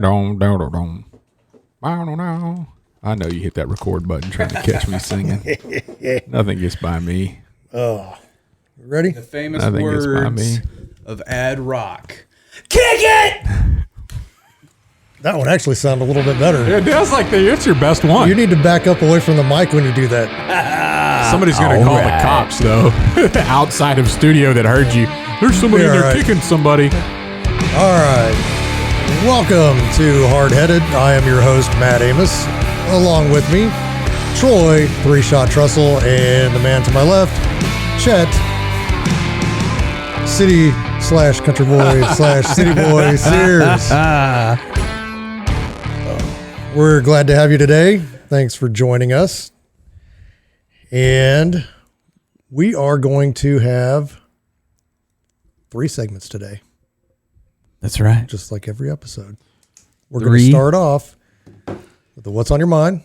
Dong, dong, dong, dong. Bow, dong, dong. I know you hit that record button trying to catch me singing. Nothing gets by me. Oh, ready? The famous Nothing gets by words me. of Ad Rock. Kick it! That one actually sounded a little bit better. It does like it's your best one. You need to back up away from the mic when you do that. Somebody's going to call the cops, though, outside of studio that heard you. There's somebody in there kicking somebody. All right. Welcome to Hardheaded. I am your host, Matt Amos. Along with me, Troy, Three-Shot Trussell, and the man to my left, Chet, city/country boy/city boy Sears. We're glad to have you today. Thanks for joining us. And we are going to have 3 segments today, That's right. just like every episode. We're going to start off with the What's on Your Mind.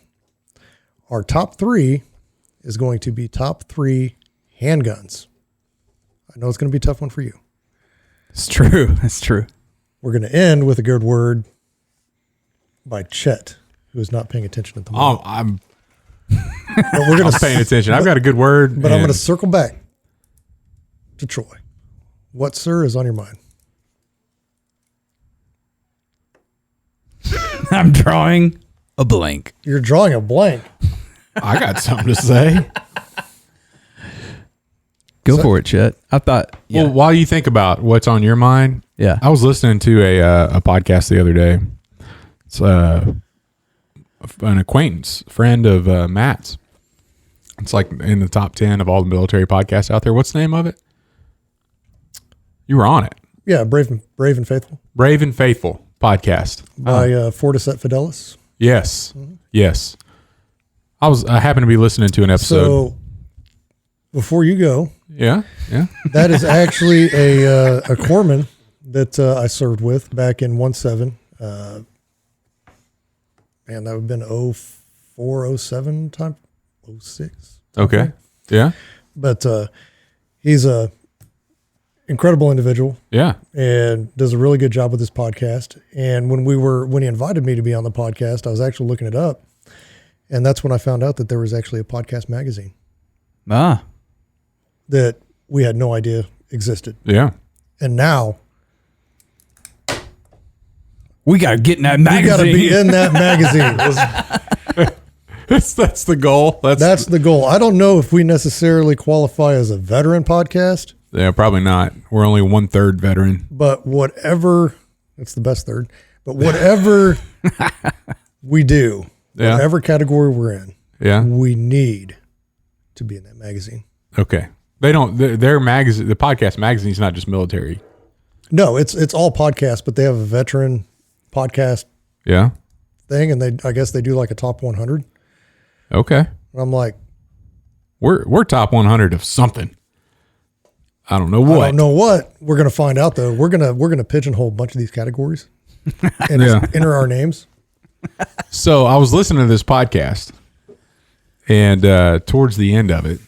Our top 3 is going to be top 3 handguns. I know it's going to be a tough one for you. It's true. It's true. We're going to end with a good word by Chet, who is not paying attention at the moment. Oh, I'm But we're going paying attention. I've got a good word. But I'm going to circle back to Troy. What, sir, is on your mind? I'm drawing a blank. You're drawing a blank. I got something to say. Go for it, Chet. I thought. Well, while you think about what's on your mind, Yeah. I was listening to a podcast the other day. It's an acquaintance, friend of Matt's. It's like in the top 10 of all the military podcasts out there. What's the name of it? You were on it. Yeah, Brave and Faithful Brave and Faithful podcast. by Fortis et Fidelis. Yes. Yes. I happened to be listening to an episode. So before you go, Yeah. that is actually a corpsman that I served with back in 17. Man, that would have been 04, 07 time, 06. Okay. Yeah. But he's a incredible individual Yeah. and does a really good job with this podcast. And when he invited me to be on the podcast, I was actually looking it up. And that's when I found out that there was actually a podcast magazine that we had no idea existed. Yeah. And now We got to get in that magazine. we got to be in that magazine. That's the goal. That's the goal. I don't know if we necessarily qualify as a veteran podcast, Yeah, probably not. We're only 1/3 veteran. but whatever, it's the best third, but whatever we do, Yeah. whatever category we're in, Yeah. we need to be in that magazine. Okay. They don't. Their magazine, the podcast magazine, is not just military. No, it's all podcasts, but they have a veteran podcast Yeah. thing, and I guess they do like a top 100. Okay. And I'm like, We're top 100 of something. I don't know what. I don't know what. We're gonna find out though. We're gonna pigeonhole a bunch of these categories and just enter our names. So I was listening to this podcast, and towards the end of it,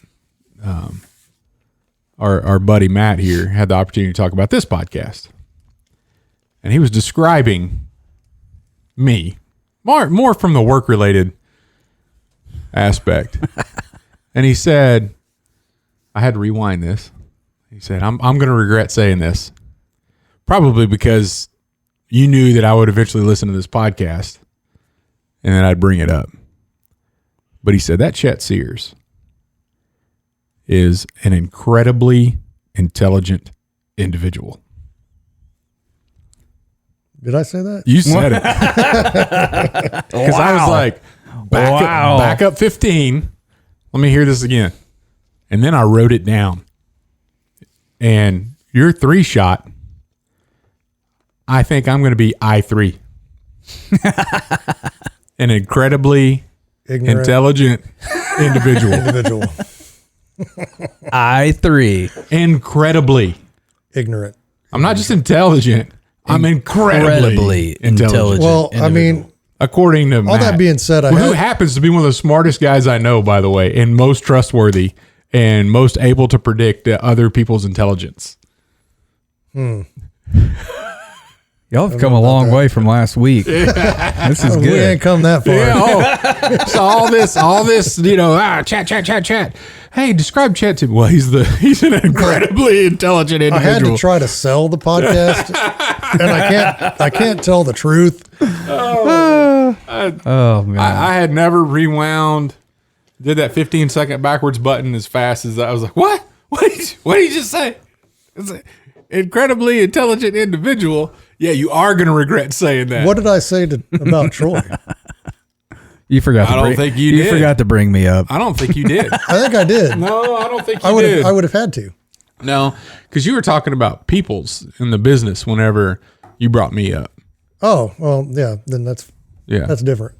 our buddy Matt here had the opportunity to talk about this podcast, and he was describing me more from the work related aspect, and he said, I had to rewind this. He said, I'm going to regret saying this, probably because you knew that I would eventually listen to this podcast and then I'd bring it up. But he said that Chet Sears is an incredibly intelligent individual. Did I say that? You said it. Because I was like, back up 15. Let me hear this again. And then I wrote it down. And your 3-shot, I think I'm going to be I3. An incredibly intelligent individual. I3. Incredibly. Ignorant. I'm not just intelligent. I'm incredibly intelligent. Well, I mean, according to all Matt, that being said, who happens to be one of the smartest guys I know, by the way, and most trustworthy and most able to predict other people's intelligence. Got Y'all have come a long way from last week. This is We good. ain't come that far. Yeah, so all this, chat. Hey, describe Chet to me. Well, he's an incredibly intelligent I had individual. to try to sell the podcast, and I can't tell the truth. Oh man. I had never rewound, did that 15-second backwards button as fast as I was like, what? What did you just say? It's an incredibly intelligent individual. Yeah, you are going to regret saying that. What did I say about Troy? You forgot. I don't think you did. forgot to bring me up. I don't think you did. I think I did. No, I don't think you I did. would have had to. No, because you were talking about peoples in the business whenever you brought me up. Oh, well, yeah. Then that's different.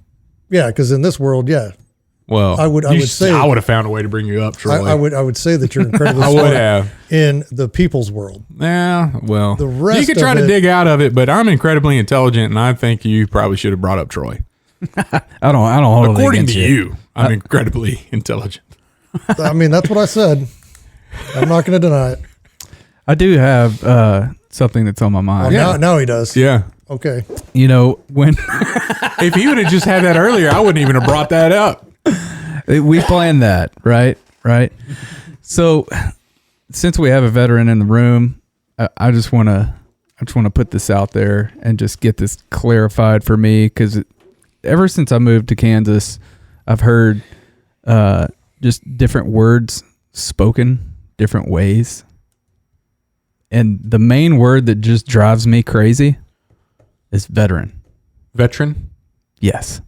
Yeah, because in this world, yeah, Well, I would say I would have found a way to bring you up, Troy. I would say that you're incredibly I would smart have. in the people's world. Yeah, well, The rest you could try of to it- dig out of it, but I'm incredibly intelligent, and I think you probably should have brought up Troy. I don't hold it According against to you, I'm incredibly intelligent. I mean, that's what I said. I'm not going to deny it. I do have something that's on my Oh, mind. now he does. Yeah. Okay. You know, when If he would have just had that earlier, I wouldn't even have brought that up. we planned that, right? So, since we have a veteran in the room, I just want to put this out there and just get this clarified for me, because ever since I moved to Kansas, I've heard just different words spoken different ways, and the main word that just drives me crazy is veteran. Veteran? Yes,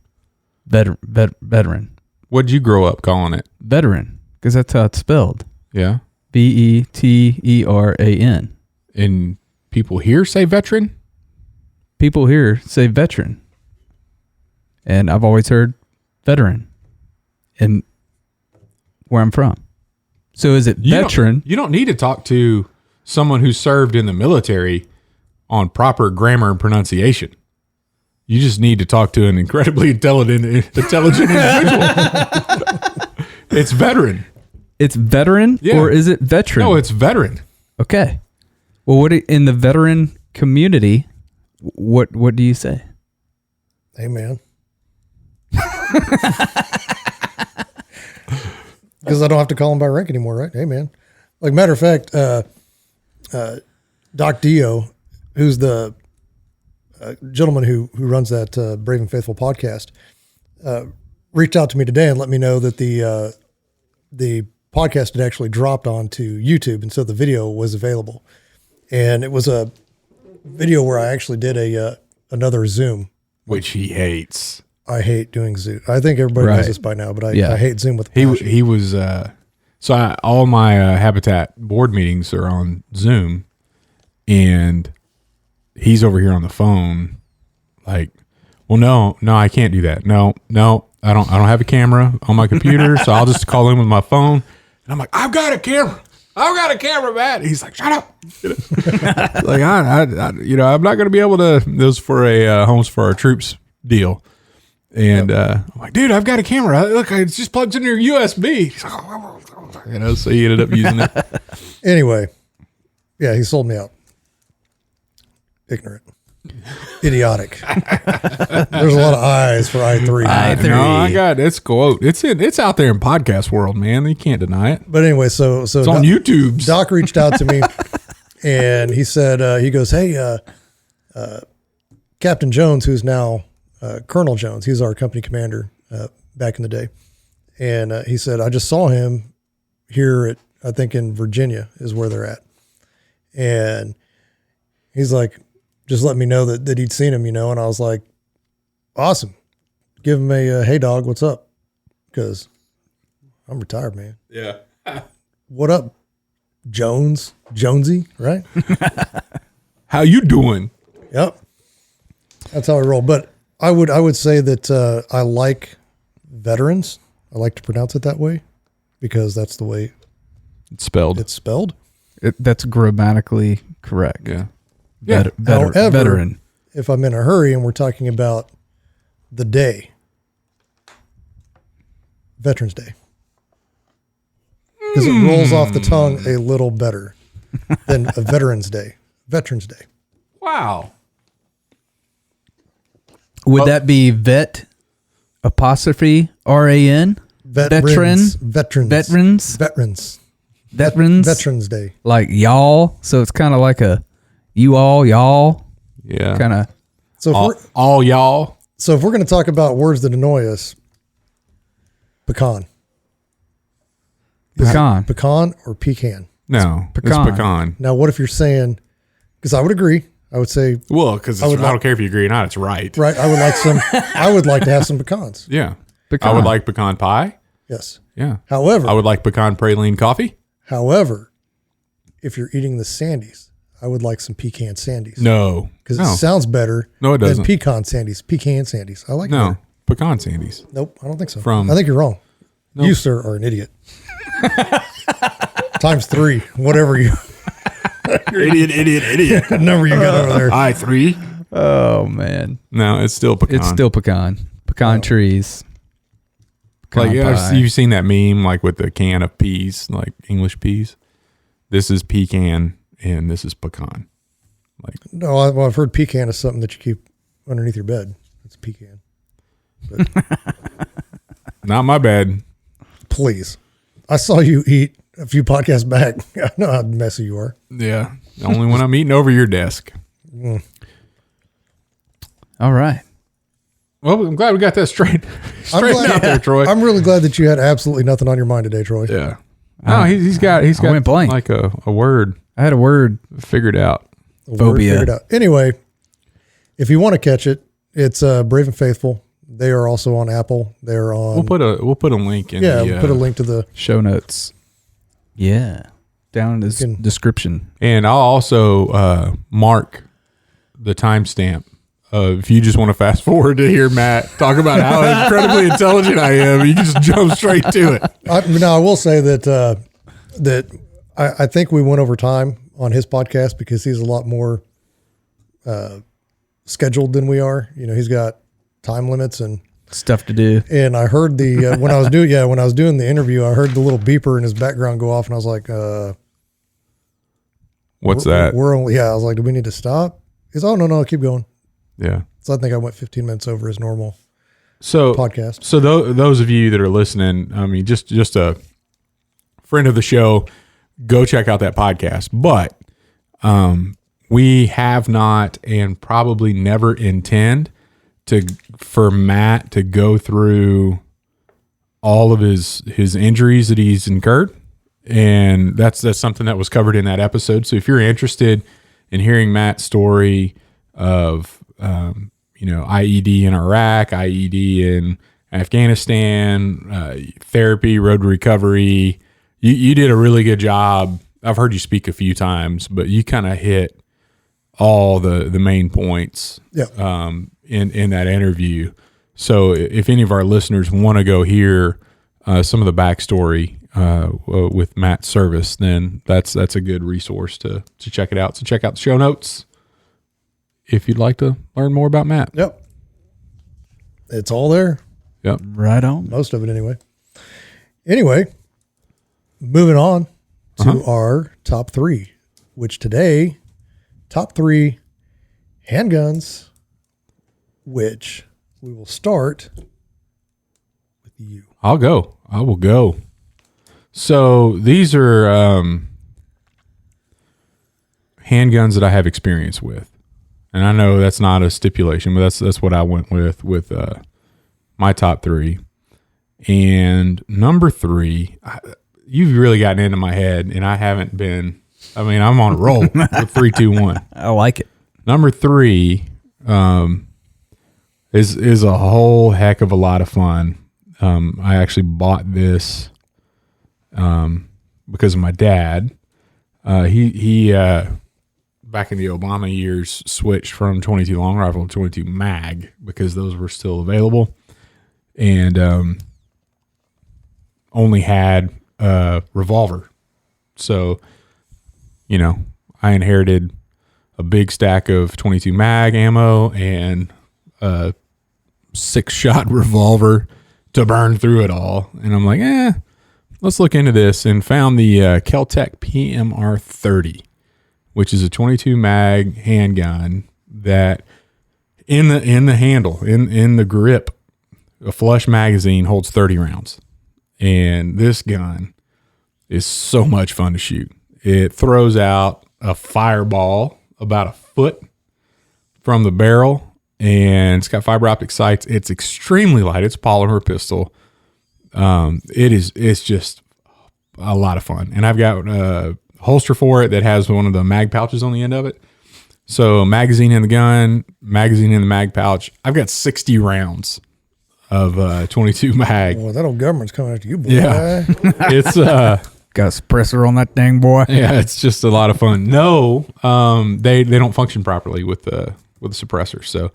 veteran. What'd you grow up calling it? Veteran, because that's how it's spelled. Yeah. Veteran. And people here say veteran? People here say veteran, and I've always heard veteran in where I'm from. So is it veteran? You don't need to talk to someone who served in the military on proper grammar and pronunciation. You just need to talk to an incredibly intelligent individual. It's veteran. It's veteran, Yeah. or is it veteran? No, it's veteran. Okay. Well, in the veteran community, what do you say? Hey, man. Because I don't have to call him by rank anymore, right? Hey, man. Like, matter of fact, Doc Dio, who's the gentleman who runs that Brave and Faithful podcast, reached out to me today and let me know that the podcast had actually dropped onto YouTube, and so the video was available. And it was a video where I actually did another Zoom. Which he hates. I hate doing Zoom. I think everybody knows this by now, but I hate Zoom with passion. He was all my Habitat board meetings are on Zoom, and he's over here on the phone like, well, no, I can't do that. No, I don't have a camera on my computer, so I'll just call in with my phone. And I'm like, I've got a camera, Matt. He's like, shut up. Like, I'm not going to be able to. This for a Homes for Our Troops deal. And I'm like, dude, I've got a camera. Look, it just plugs into your USB. He's like, so he ended up using it. Anyway, yeah, he sold me out. Ignorant. Idiotic. There's a lot of I's for I3. No, I got it's quote. It's out there in podcast world, man. You can't deny it. But anyway, so It's on YouTube. Doc reached out to me and he said, he goes, hey, Captain Jones, who's now Colonel Jones, he's our company commander back in the day. And he said, I just saw him here I think in Virginia is where they're at. And he's like, just let me know that he'd seen him, and I was like, awesome. Give him a, hey dog, what's up? Because I'm retired, man. Yeah. What up, Jonesy, right? How you doing? Yep. That's how I roll. But I would say that I like veterans. I like to pronounce it that way because that's the way It's spelled. it's spelled. That's grammatically correct. Yeah. However, Veteran. if I'm in a hurry and we're talking about the day, Veterans Day, because it rolls off the tongue a little better than a Veterans Day. Veterans Day. Wow. Would that be vet apostrophe RAN? Veterans. Veterans Day. Like y'all. So it's kind of like a y'all. Yeah. Kind of. So all y'all. So if we're going to talk about words that annoy us, pecan or pecan? No, pecan. It's pecan. Now, what if you're saying, because I would agree, I would say, well, because I don't care if you agree or not, it's right. Right. I would like to have some pecans. Yeah. Pecan. I would like pecan pie. Yes. Yeah. However, I would like pecan praline coffee. However, if you're eating the sandies, I would like some pecan sandies. No. Because it sounds better it doesn't. than pecan sandies. Pecan sandies. I like no that. pecan sandies. Nope, I don't think so. From- I think you're wrong. Nope. You, sir, are an idiot. Times 3, whatever you idiot. number you got over there. I3. Oh man. No, it's still pecan. It's still pecan. Pecan trees. Pecan Like pie. you've seen that meme, like with the can of peas, like English peas. This is pecan and this is pecan. Like No, I've heard pecan is something that you keep underneath your bed. It's pecan. But not my bad. please. I saw you eat a few podcasts back. I know how messy you are. Yeah, only when I'm eating over your desk. All right. Well, I'm glad we got that straight out there, Troy. I'm really glad that you had absolutely nothing on your mind today, Troy. Yeah. No, he's got went blank. like a word I had a word. figured out. A word Phobia. figured out. Anyway, if you want to catch it, it's Brave and Faithful. They are also on Apple. They're on. We'll put a link in. we'll put a link to the. Show notes. Yeah. Down in the description. And I'll also mark the timestamp. If you just want to fast forward to hear Matt talk about how incredibly intelligent I am, you can just jump straight to it. I will say that I think we went over time on his podcast because he's a lot more scheduled than we are. You know, he's got time limits and Stuff to do. And I heard the when I was doing the interview, I heard the little beeper in his background go off, and I was like, "What's that?" We're only I was like, "Do we need to stop?" He's, "Oh no, keep going." Yeah. So I think I went 15 minutes over his normal podcast. So those of you that are listening, I mean, just a friend of the show, go check out that podcast. But we have not and probably never intend for Matt to go through all of his injuries that he's incurred. And that's something that was covered in that episode. So if you're interested in hearing Matt's story of IED in Iraq, IED in Afghanistan, therapy, road to recovery, you did a really good job. I've heard you speak a few times, but you kind of hit all the main points in that interview. So if any of our listeners want to go hear some of the backstory with Matt's service, then that's a good resource to check it out. So check out the show notes if you'd like to learn more about Matt. Yep. It's all there. Yep. Right on. Most of it anyway. Anyway, moving on to our top 3, which today, top 3 handguns, which we will start with you. I will go. So these are handguns that I have experience with. And I know that's not a stipulation, but that's what I went with my top 3. And number 3, you've really gotten into my head, and I haven't been. I mean, I'm on a roll with 3, 2, 1. I like it. Number 3 is a whole heck of a lot of fun. I actually bought this because of my dad. He back in the Obama years, switched from 22 long rifle to 22 mag because those were still available, and only had a revolver. So, I inherited a big stack of 22 mag ammo and a 6-shot revolver to burn through it all. And I'm like, let's look into this, and found the Kel-Tec PMR 30. Which is a 22 mag handgun that in the handle, in the grip, a flush magazine holds 30 rounds. And this gun is so much fun to shoot. It throws out a fireball about a foot from the barrel, and it's got fiber optic sights. It's extremely light. It's a polymer pistol. It's just a lot of fun. And I've got a holster for it that has one of the mag pouches on the end of it. So magazine in the gun, magazine in the mag pouch. I've got 60 rounds of 22 mag. Well, that old government's coming after you, boy. Yeah. It's Got a suppressor on that thing, boy. yeah, it's just a lot of fun. No, they don't function properly with the suppressor. So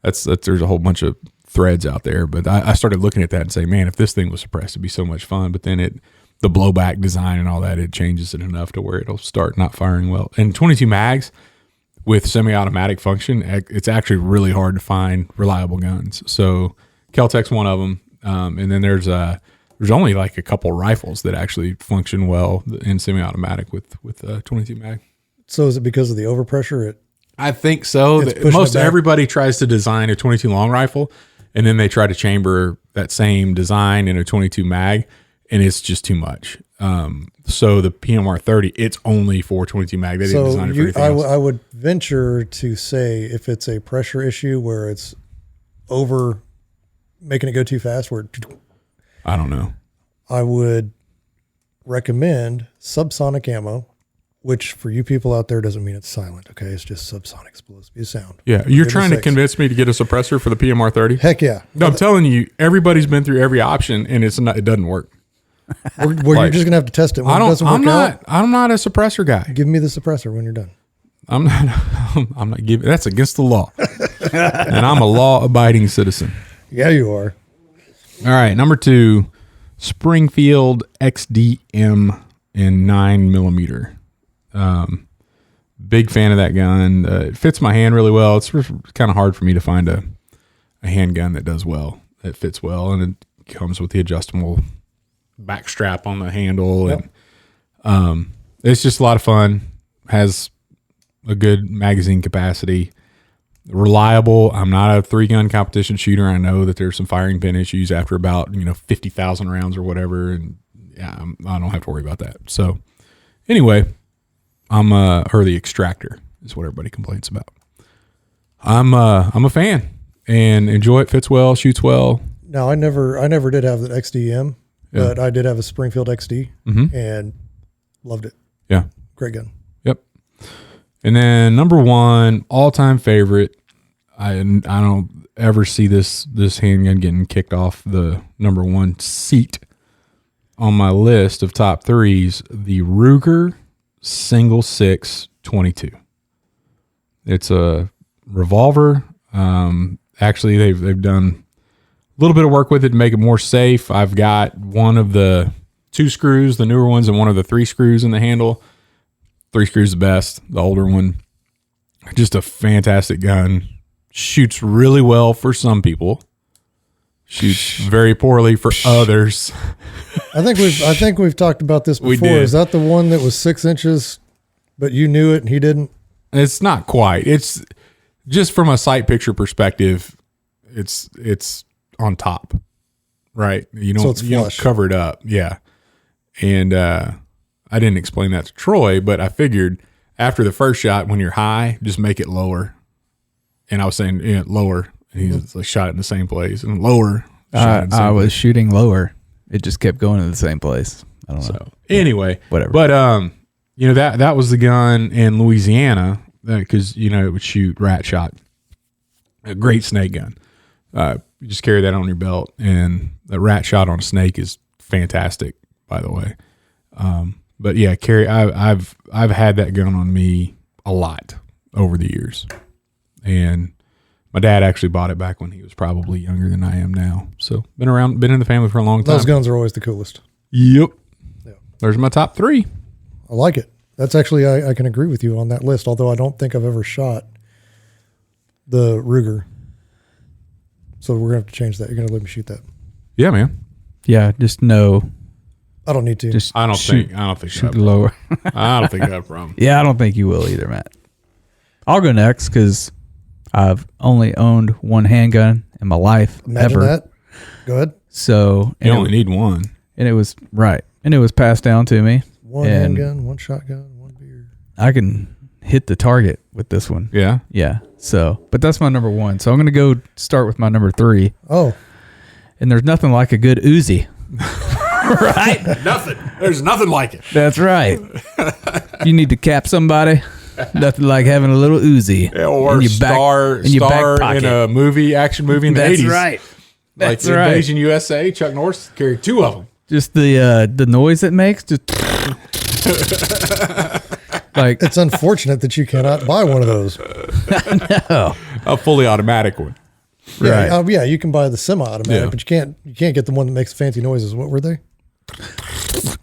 that's there's a whole bunch of threads out there. But I started looking at that and saying, man, if this thing was suppressed, it'd be so much fun. But then the blowback design and all that, it changes it enough to where it'll start not firing well. And 22 mags with semi-automatic function, it's actually really hard to find reliable guns. So Kel-Tec's one of them. And then there's only like a couple rifles that actually function well in semi-automatic with 22 mag. So is it because of the overpressure? I think so. Most everybody tries to design a 22 long rifle, and then they try to chamber that same design in a 22 mag, and it's just too much. So the PMR 30, it's only for 22 mag. They didn't design it for anything else. I would venture to say if it's a pressure issue where it's over making it go too fast, I don't know. I would recommend subsonic ammo, which for you people out there doesn't mean it's silent. Okay, it's just subsonic explosive sound. Yeah, you're trying to convince me to get a suppressor for the PMR 30. Heck yeah! No, I'm telling you, everybody's been through every option, and it doesn't work. Well, you're just gonna have to test it. When it doesn't work out, I'm not a suppressor guy. Give me the suppressor when you're done. I'm not giving. That's against the law, and I'm a law-abiding citizen. Yeah, you are. All right, number 2, Springfield XDM in 9mm. Big fan of that gun. It fits my hand really well. It's kind of hard for me to find a handgun that does well, that fits well, and it comes with the adjustable back strap on the handle. Yep. And it's just a lot of fun. Has a good magazine capacity. Reliable. I'm not a 3-gun competition shooter. I know that there's some firing pin issues after about 50,000 rounds or whatever, and yeah, I don't have to worry about that. So anyway, or the extractor is what everybody complains about. I'm a fan and enjoy it. Fits well, shoots well. Now I never did have the XDM, but I did have a Springfield XD and loved it. Yeah, great gun. Yep. And then number 1 all-time favorite. I don't ever see this handgun getting kicked off the number 1 seat on my list of top 3s. The Ruger Single 6 22. It's a revolver. Actually, they've done a little bit of work with it to make it more safe. I've got one of the 2 screws, the newer ones, and one of the 3 screws in the handle. 3 screws the best, the older one. Just a fantastic gun. Shoots really well for some people. Shoots very poorly for others. I think we've talked about this before. We did. Is that the one that was 6 inches, but you knew it and he didn't? It's not quite. It's just from a sight picture perspective. It's on top, right? You don't cover it up. Yeah. And I didn't explain that to Troy, but I figured after the first shot, when you're high, just make it lower. And I was saying lower, and he was like shot it in the same place, and lower. I was shooting lower. It just kept going to the same place. I don't know. So anyway, whatever. But that was the gun in Louisiana because it would shoot rat shot. A great snake gun. You just carry that on your belt, and the rat shot on a snake is fantastic. By the way, but yeah, I've had that gun on me a lot over the years. And my dad actually bought it back when he was probably younger than I am now. So been in the family for a long time. Those guns are always the coolest. Yep. Yeah. There's my top 3. I like it. That's actually, I can agree with you on that list, although I don't think I've ever shot the Ruger. So we're going to have to change that. You're going to let me shoot that. Yeah, man. Yeah, just no. I don't need to. I don't think shoot lower. I don't think I have a problem. Yeah, I don't think you will either, Matt. I'll go next because I've only owned one handgun in my life. Imagine ever. that. Go ahead. So You only need one. and it was right. And it was passed down to me. One And handgun, one shotgun, one beer. I can hit the target with this one. Yeah. Yeah. So, but that's my number one. So I'm going to go start with my number 3. Oh, And there's nothing like a good Uzi. Right? Nothing. There's nothing like it. That's right. You need to cap somebody. Nothing like having a little Uzi Or in your back, star in your back pocket. in a action movie in the That's 80s. right. Like That's right. Invasion USA, Chuck Norris carried 2 of them. Just the noise it makes. Just like it's unfortunate that you cannot buy one of those. no. A fully automatic one. Right. Yeah, you can buy the semi-automatic, Yeah. but you can't get the one that makes fancy noises. What were they?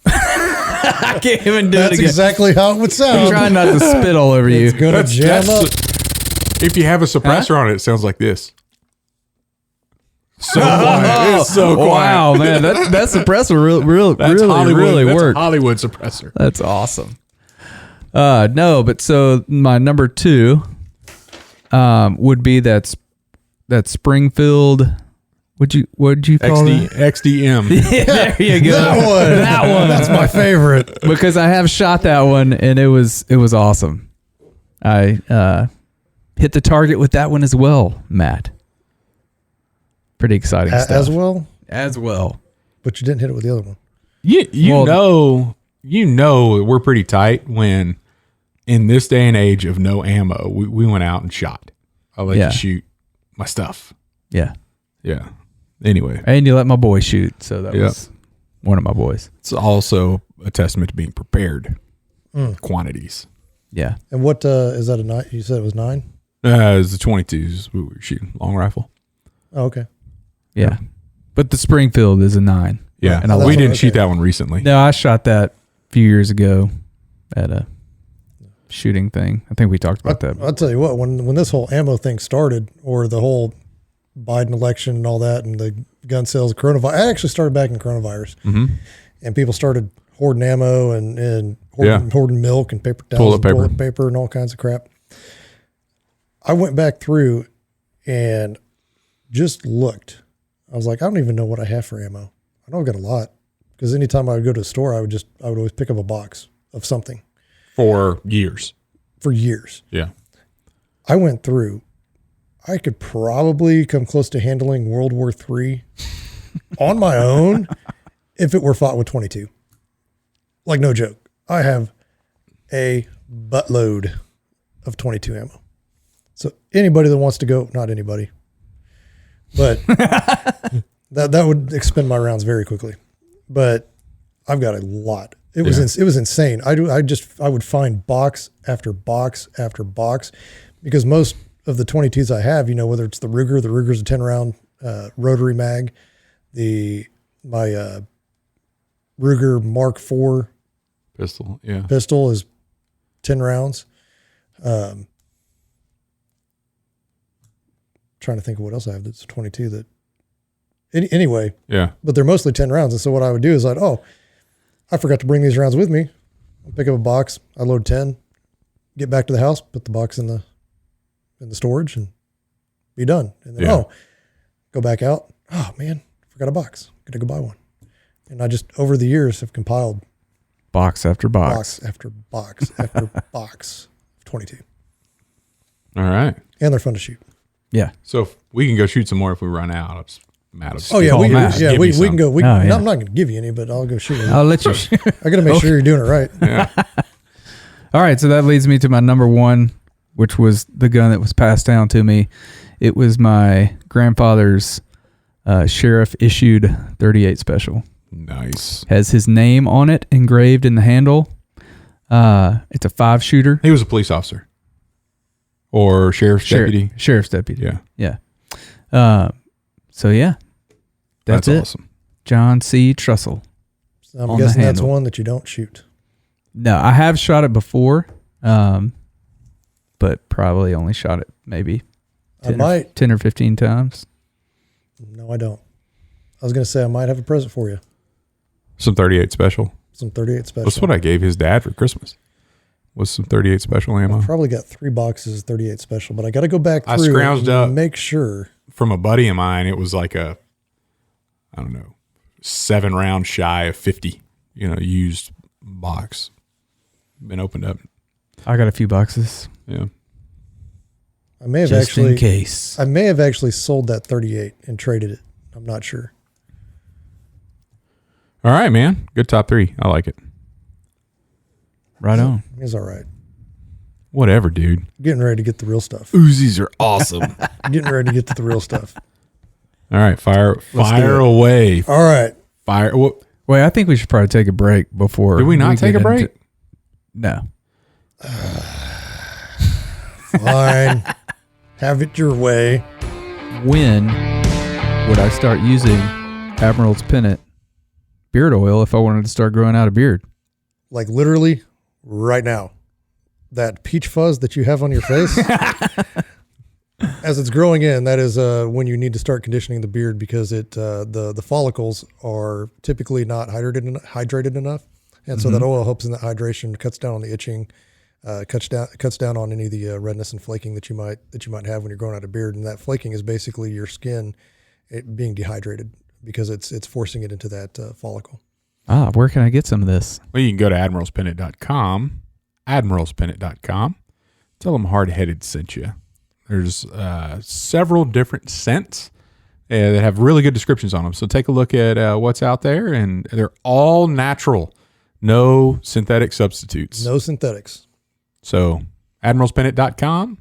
I can't even do That's it again. exactly how it would I'm sound. trying not to spit all over you. It's gonna jam up. If you have a suppressor on it, it sounds like this. So quiet. It's so quiet. Wow, man, that suppressor That's Hollywood. really That's a worked. Hollywood suppressor. That's awesome. No, but so my number 2 would be that Springfield. What'd you call it? XDM. There you go. That one. That's my favorite. Because I have shot that one and it was awesome. I hit the target with that one as well, Matt. Pretty exciting stuff. As well, but you didn't hit it with the other one. You know we're pretty tight when in this day and age of no ammo, we went out and shot. I let Yeah. you shoot my stuff. Yeah. Yeah. Anyway, And you let my boy shoot, so that Yeah. was one of my boys. it's also a testament to being prepared. Quantities. Yeah. And what is that a 9? You said it was 9? It's the 22s we were shooting, long rifle. Oh, okay. Yeah. But the Springfield is a 9. Yeah, And I we love didn't it. shoot that one recently. No, I shot that a few years ago at a shooting thing. I think we talked about that. I'll tell you what, when this whole ammo thing started, or the whole Biden election and all that, and the gun sales, coronavirus, I actually started back in coronavirus, and people started hoarding ammo and hoarding milk and paper towels, toilet paper, and all kinds of crap. I went back through and just looked. I was like, I don't even know what I have for ammo. I know I've got a lot, because anytime I would go to a store, I would always pick up a box of something For years. for years. Yeah. I went through. I could probably come close to handling World War III on my own if it were fought with 22. Like, no joke. I have a buttload of 22 ammo. So anybody that wants to go, not anybody, but that would expend my rounds very quickly. But I've got a lot. It was insane. I would find box after box after box, because most of the 22s I have, whether it's the Ruger's a 10-round rotary mag, my Ruger Mark IV pistol is 10 rounds. Trying to think of what else I have that's 22 that anyway. Yeah. But they're mostly 10 rounds. And so what I would do is I forgot to bring these rounds with me. I'll pick up a box, I load 10, get back to the house, put the box in the storage, and be done. And then go back out. Oh man, forgot a box. Gotta go buy one. And I just over the years have compiled Box after box. box after box after box of 22. All right. And they're fun to shoot. Yeah. So if we can go shoot some more if we run out. I'm mad. Oh yeah, we Matt. can go. Oh, yeah. I'm not going to give you any, but I'll go shoot. I'll let you. I got to make sure you're doing it right. Yeah. All right. So that leads me to my number 1, which was the gun that was passed down to me. It was my grandfather's sheriff issued 38 special. Nice. Has his name on it engraved in the handle. It's a 5-shooter. He was a police officer or sheriff's deputy. Sheriff's deputy. Yeah. Yeah. So yeah, that's it. Awesome. John C. Trussell. So I'm On the guessing that's handle. one that you don't shoot. No, I have shot it before, but probably only shot it maybe 10 or 15 times. No, I don't. I was going to say I might have a present for you. Some 38 special. Some 38 special. That's what I gave his dad for Christmas. with some 38 special ammo. Probably got 3 boxes of 38 special, but I got to go back I through scrounged up and make sure. From a buddy of mine, it was like I don't know, 7 rounds shy of 50, used box. Been opened up. I got a few boxes. Yeah. I may have Just in case. I may have actually sold that 38 and traded it. I'm not sure. All right, man. Good top 3. I like it. Right on. It's all right. Whatever, dude. Getting ready to get the real stuff. Uzis are awesome. Getting ready to get to the real stuff. All right, fire away. All right. Fire. What? Wait, I think we should probably take a break before. Did we not take a break? No. Fine. Have it your way. When would I start using Admiral's Pennant beard oil if I wanted to start growing out a beard? Like literally right now. That peach fuzz that you have on your face, as it's growing in, that is when you need to start conditioning the beard because the follicles are typically not hydrated enough, and so that oil helps in that hydration, cuts down on the itching, cuts down on any of the redness and flaking that you might have when you're growing out a beard, and that flaking is basically your skin being dehydrated because it's forcing it into that follicle. Where can I get some of this? Well, you can go to admiralspennant.com. admiralspennant.com. Tell them Hardheaded sent you. There's several different scents that have really good descriptions on them. So take a look at what's out there, and they're all natural. No synthetic substitutes. No synthetics. So admiralspennant.com.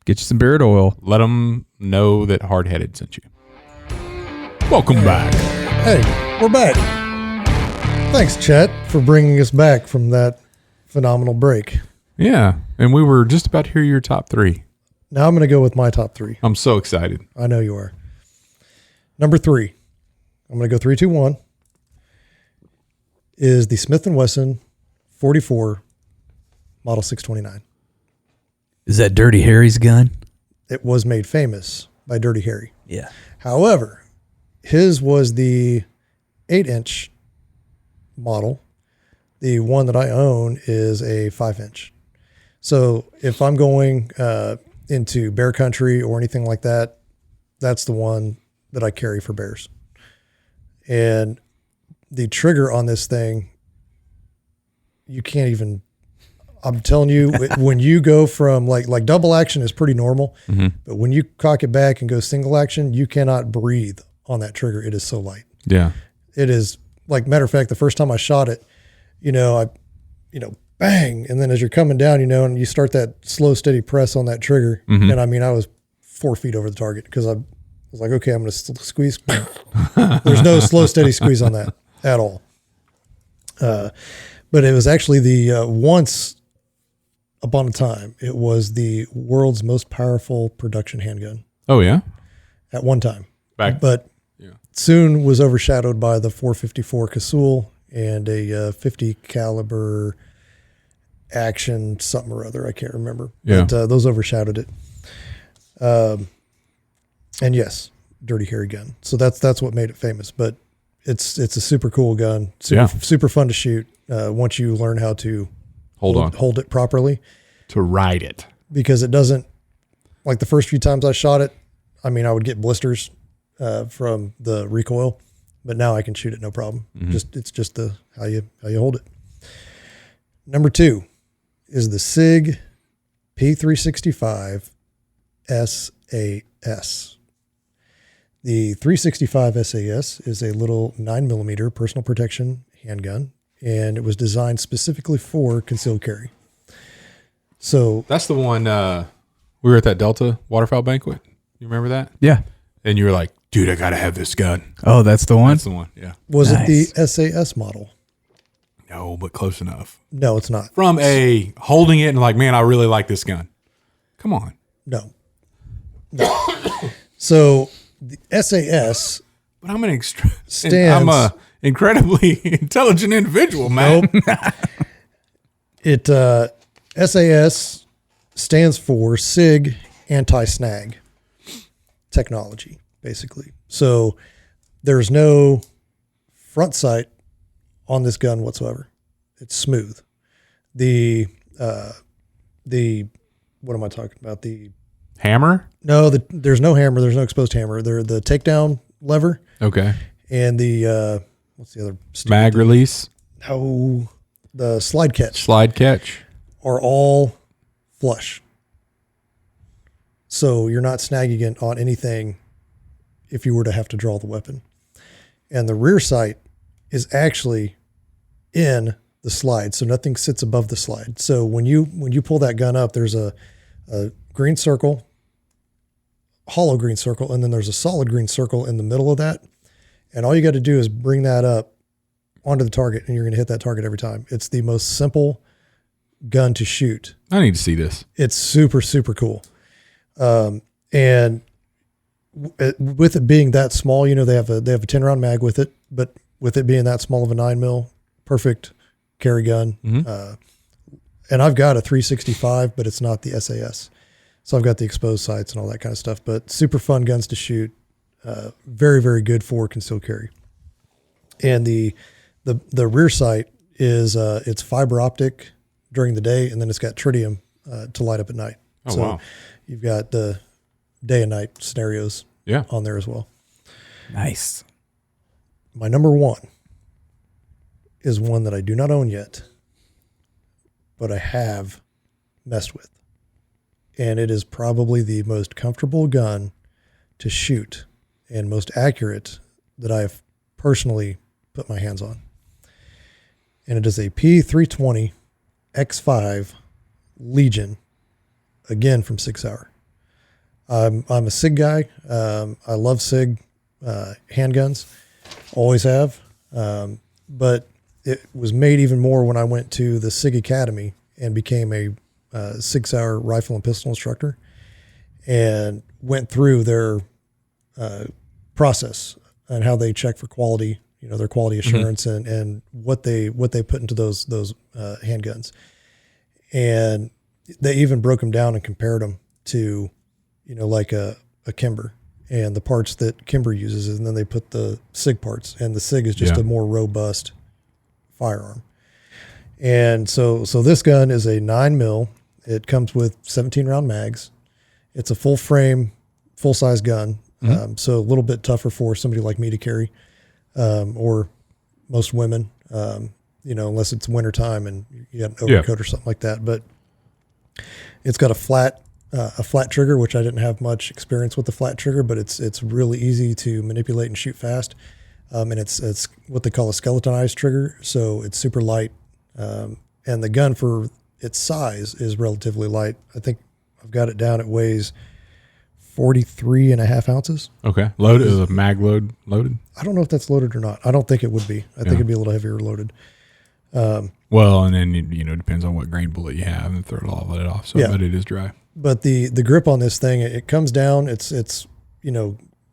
Get you some beard oil. Let them know that Hardheaded sent you. Welcome back. Hey, we're back. Thanks, Chet, for bringing us back from that phenomenal break. Yeah, and we were just about to hear your top 3. Now I'm going to go with my top 3. I'm so excited. I know you are. Number 3, I'm going to go 3, 2, 1, is the Smith & Wesson 44 Model 629. Is that Dirty Harry's gun? It was made famous by Dirty Harry. Yeah. However, his was the 8-inch model. The one that I own is a 5-inch. So if I'm going into bear country or anything like that, that's the one that I carry for bears. And the trigger on this thing, you can't even, I'm telling you, when you go from like double action is pretty normal, but when you cock it back and go single action, you cannot breathe on that trigger. It is so light. Yeah. It is, like, matter of fact, the first time I shot it, bang. And then as you're coming down, and you start that slow, steady press on that trigger. And I was 4 feet over the target because I was like, okay, I'm going to squeeze. There's no slow, steady squeeze on that at all. But it was actually once upon a time, it was the world's most powerful production handgun. Oh, yeah? At one time. But soon was overshadowed by the 454 Casull and a 50 caliber action something or other. I can't remember. Yeah. But those overshadowed it. And yes, Dirty Harry gun. So that's what made it famous. But it's a super cool gun. Super fun to shoot once you learn how to hold it properly. To ride it. Because it doesn't, like the first few times I shot it, I would get blisters from the recoil, but now I can shoot it no problem. It's just how you hold it. Number 2 is the SIG P365 SAS. The 365 SAS is a little 9mm personal protection handgun, and it was designed specifically for concealed carry. So that's the one. We were at that Delta waterfowl banquet. You remember that? Yeah. And you were like, dude, I got to have this gun. Oh, that's the one? That's the one, yeah. Was it the SAS model? No, but close enough. No, it's not. From a holding it and like, man, I really like this gun. Come on. No. So the SAS. But I'm I'm a incredibly intelligent individual, man. Nope. SAS stands for SIG anti-snag technology, basically. So there's no front sight on this gun whatsoever. It's smooth. The what am I talking about? The Hammer? No, there's no hammer. There's no exposed hammer. They're the takedown lever. Okay. And the, what's the other? Mag release? No, the slide catch. Slide catch? Are all flush. So you're not snagging it on anything if you were to have to draw the weapon. And the rear sight is actually in the slide, so nothing sits above the slide. So when you pull that gun up, there's a green circle, hollow green circle, and then there's a solid green circle in the middle of that. And all you got to do is bring that up onto the target, and you're going to hit that target every time. It's the most simple gun to shoot. I need to see this. It's super, super cool. And with it being that small, they have a 10 round mag with it, but with it being that small of a 9mm, perfect carry gun. Mm-hmm. And I've got a 365, but it's not the SAS. So I've got the exposed sights and all that kind of stuff, but super fun guns to shoot. Very, very good for concealed carry. And the rear sight is, it's fiber optic during the day, and then it's got tritium, to light up at night. Oh, so wow. You've got the day and night scenarios on there as well. Nice. My number one is one that I do not own yet, but I have messed with. And it is probably the most comfortable gun to shoot and most accurate that I've personally put my hands on. And it is a P320 X5 Legion, again from Sig Sauer. I'm a SIG guy. I love SIG handguns, always have. But it was made even more when I went to the SIG Academy and became a Sig Sauer rifle and pistol instructor, and went through their process and how they check for quality, their quality assurance, and what they put into those handguns. And they even broke them down and compared them to, like a Kimber and the parts that Kimber uses, and then they put the SIG parts, and the SIG is just a more robust firearm. And so this gun is a 9mm. It comes with 17 round mags. It's a full frame, full size gun. So a little bit tougher for somebody like me to carry, or most women, unless it's winter time and you got an overcoat or something like that. But it's got a flat trigger, which I didn't have much experience with the flat trigger, but it's really easy to manipulate and shoot fast. And it's what they call a skeletonized trigger. So it's super light. And the gun for its size is relatively light. I think I've got it down. It weighs 43.5 ounces. Okay. Loaded, is a mag loaded? I don't know if that's loaded or not. I don't think it would be. I think it'd be a little heavier loaded. Well, and then, it depends on what grain bullet you have and throw it all, let it off. So, but it is dry. But the grip on this thing, it comes down. It's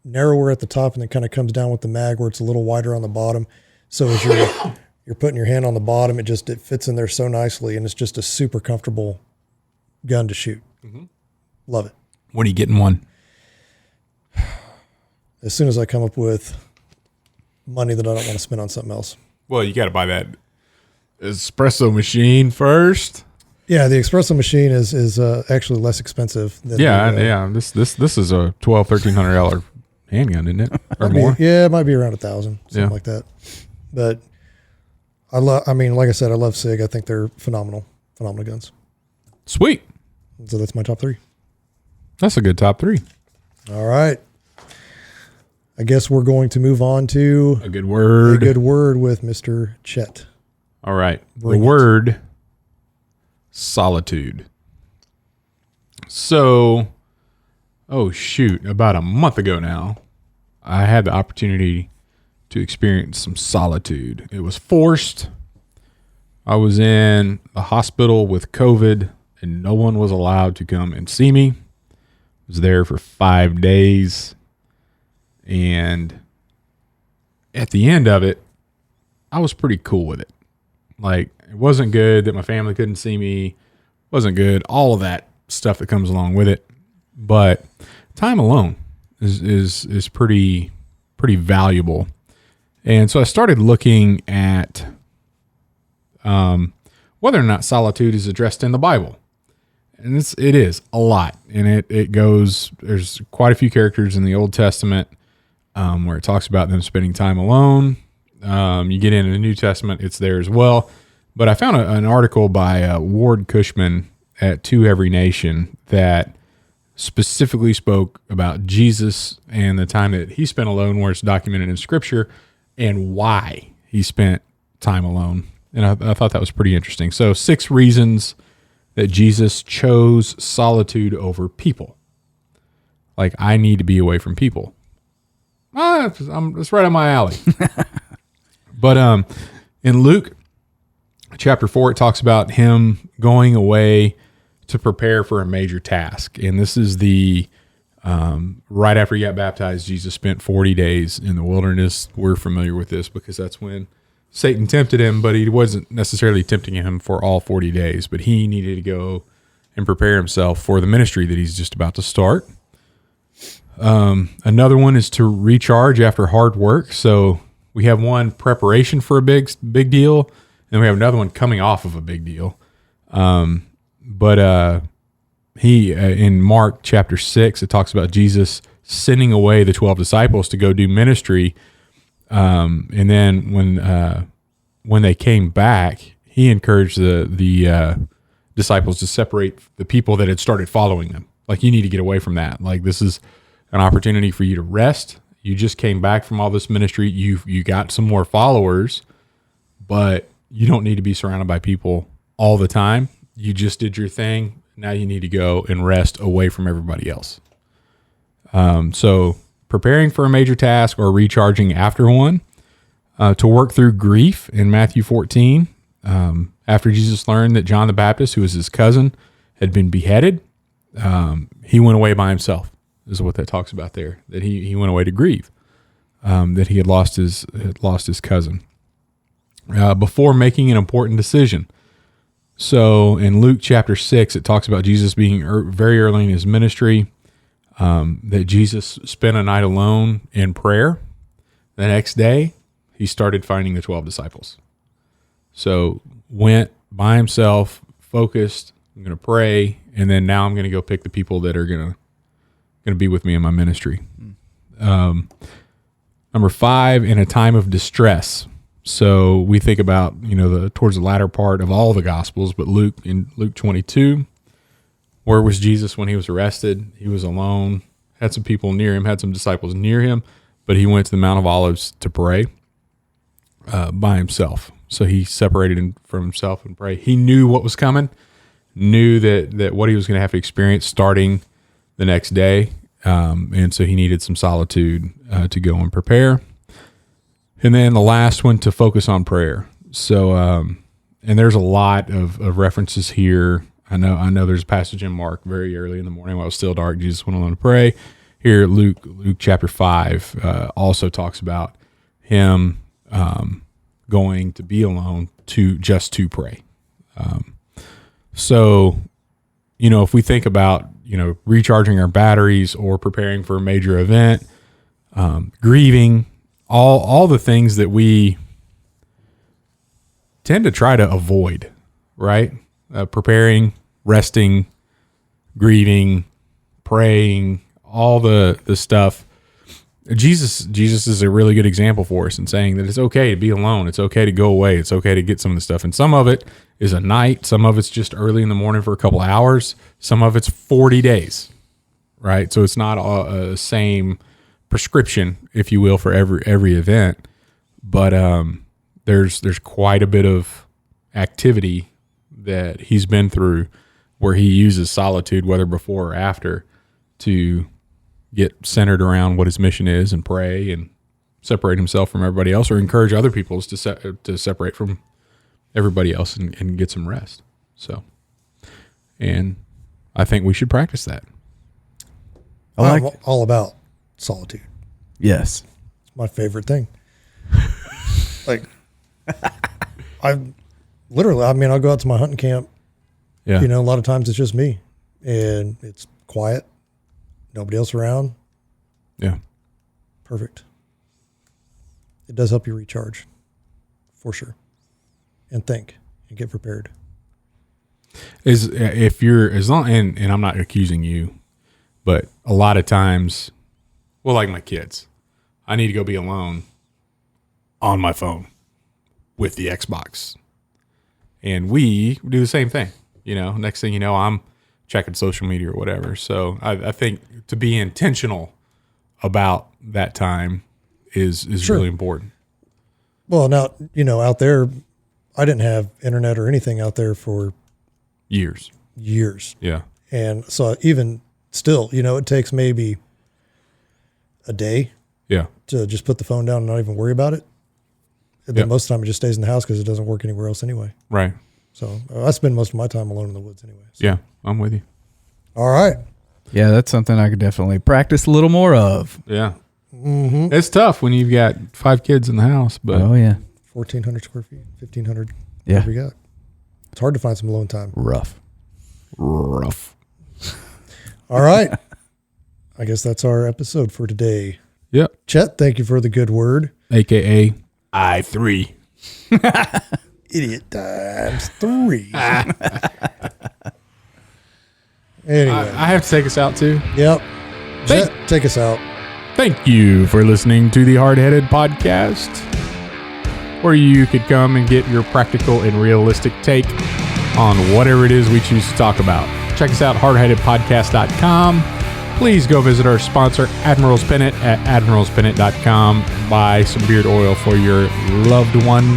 narrower at the top, and then kind of comes down with the mag where it's a little wider on the bottom. So as you're putting your hand on the bottom, it fits in there so nicely, and it's just a super comfortable gun to shoot. Mm-hmm. Love it. When are you getting one? As soon as I come up with money that I don't want to spend on something else. Well, you got to buy that espresso machine first. Yeah, the espresso machine is actually less expensive than This is a $1,200-$1,300 handgun, isn't it? Or more? It might be around $1,000, something like that. But like I said, I love SIG. I think they're phenomenal guns. Sweet. So that's my top three. That's a good top three. All right. I guess we're going to move on to a good word with Mr. Chet. All right. The word solitude. So, about a month ago now, I had the opportunity to experience some solitude. It was forced. I was in the hospital with COVID, and no one was allowed to come and see me. I was there for 5 days. And at the end of it, I was pretty cool with it. Like, it wasn't good that my family couldn't see me. It wasn't good. All of that stuff that comes along with it. But time alone is pretty valuable. And so I started looking at what whether or not solitude is addressed in the Bible. And it is a lot. And it goes, there's quite a few characters in the Old Testament where it talks about them spending time alone. You get into the New Testament, it's there as well. But I found an article by Ward Cushman at To Every Nation that specifically spoke about Jesus and the time that he spent alone, where it's documented in Scripture, and why he spent time alone. And I thought that was pretty interesting. So 6 reasons that Jesus chose solitude over people. Like, I need to be away from people. It's right on my alley. But in Luke chapter 4, it talks about him going away to prepare for a major task. And this is the right after he got baptized, Jesus spent 40 days in the wilderness. We're familiar with this because that's when Satan tempted him, but he wasn't necessarily tempting him for all 40 days. But he needed to go and prepare himself for the ministry that he's just about to start. Another one is to recharge after hard work. So we have one, preparation for a big deal, and we have another one, coming off of a big deal. But he in Mark chapter 6, it talks about Jesus sending away the 12 disciples to go do ministry. And then when they came back, he encouraged the disciples to separate the people that had started following them. Like, you need to get away from that. Like, this is an opportunity for you to rest. You just came back from all this ministry. You got some more followers, but you don't need to be surrounded by people all the time. You just did your thing. Now you need to go and rest away from everybody else. So preparing for a major task or recharging after one, to work through grief in Matthew 14. After Jesus learned that John the Baptist, who was his cousin, had been beheaded, he went away by himself. Is what that talks about there. That he went away to grieve, that he had lost his cousin before making an important decision. So in Luke chapter 6, it talks about Jesus being very early in his ministry, that Jesus spent a night alone in prayer. The next day, he started finding the 12 disciples. So went by himself, focused, I'm going to pray, and then now I'm going to go pick the people that are going to be with me in my ministry. Number 5, in a time of distress. So we think about, towards the latter part of all the Gospels, but in Luke 22, where was Jesus when he was arrested? He was alone, had some people near him, had some disciples near him, but he went to the Mount of Olives to pray by himself. So he separated from himself and prayed. He knew what was coming, knew that what he was going to have to experience starting the next day. And so he needed some solitude to go and prepare. And then the last one, to focus on prayer. So, and there's a lot of references here. I know there's a passage in Mark very early in the morning while it was still dark, Jesus went alone to pray. Here, Luke chapter 5 also talks about him going to be alone to pray. So, if we think about, recharging our batteries or preparing for a major event, grieving, all the things that we tend to try to avoid, right? Preparing, resting, grieving, praying, all the stuff. Jesus is a really good example for us in saying that it's okay to be alone. It's okay to go away. It's okay to get some of the stuff. And some of it is a night. Some of it's just early in the morning for a couple of hours. Some of it's 40 days, right? So it's not a same prescription, if you will, for every event. But there's quite a bit of activity that he's been through where he uses solitude, whether before or after, to get centered around what his mission is and pray and separate himself from everybody else, or encourage other people to separate from everybody else and get some rest. So, and I think we should practice that. I'm all about solitude. Yes. It's my favorite thing. Like, I'll go out to my hunting camp. Yeah. A lot of times it's just me and it's quiet. Nobody else around. Yeah. Perfect. It does help you recharge, for sure, and think and get prepared. Is if you're as long and I'm not accusing you, but a lot of times, well, like my kids, I need to go be alone on my phone with the Xbox, and we do the same thing. You know, next thing you know, I'm checking social media or whatever. So I think to be intentional about that time is Sure. really important. Well, now, you know, out there, I didn't have internet or anything out there for Years. years. Yeah. And so even still, you know, it takes maybe a day Yeah. to just put the phone down and not even worry about it. And then Yep. most of the time it just stays in the house because it doesn't work anywhere else anyway. Right. So I spend most of my time alone in the woods anyway. So. Yeah. I'm with you. All right. Yeah, that's something I could definitely practice a little more of. Yeah. It's tough when you've got 5 kids in the house, but Oh yeah, 1,400 square feet, 1,500. Yeah. Whatever we got. It's hard to find some alone time. rough. rough. All right. I guess that's our episode for today. Yep. Chet, thank you for the good word. AKA I3. Idiot times 3. Anyway. I have to take us out too. Yep. Chet, take us out. Thank you for listening to the Hardheaded podcast, where you could come and get your practical and realistic take on whatever it is we choose to talk about. Check us out, hardheadedpodcast.com. Please go visit our sponsor, Admiral's Pennant, at admiralspennant.com. Buy some beard oil for your loved one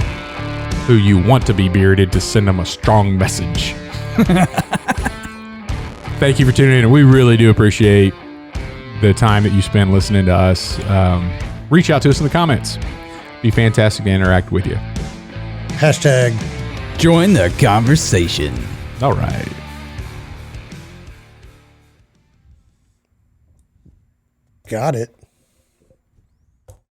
who you want to be bearded to send them a strong message. Thank you for tuning in. We really do appreciate the time that you spend listening to us. Reach out to us in the comments. Be fantastic to interact with you. Hashtag. Join the conversation. All right. Got it.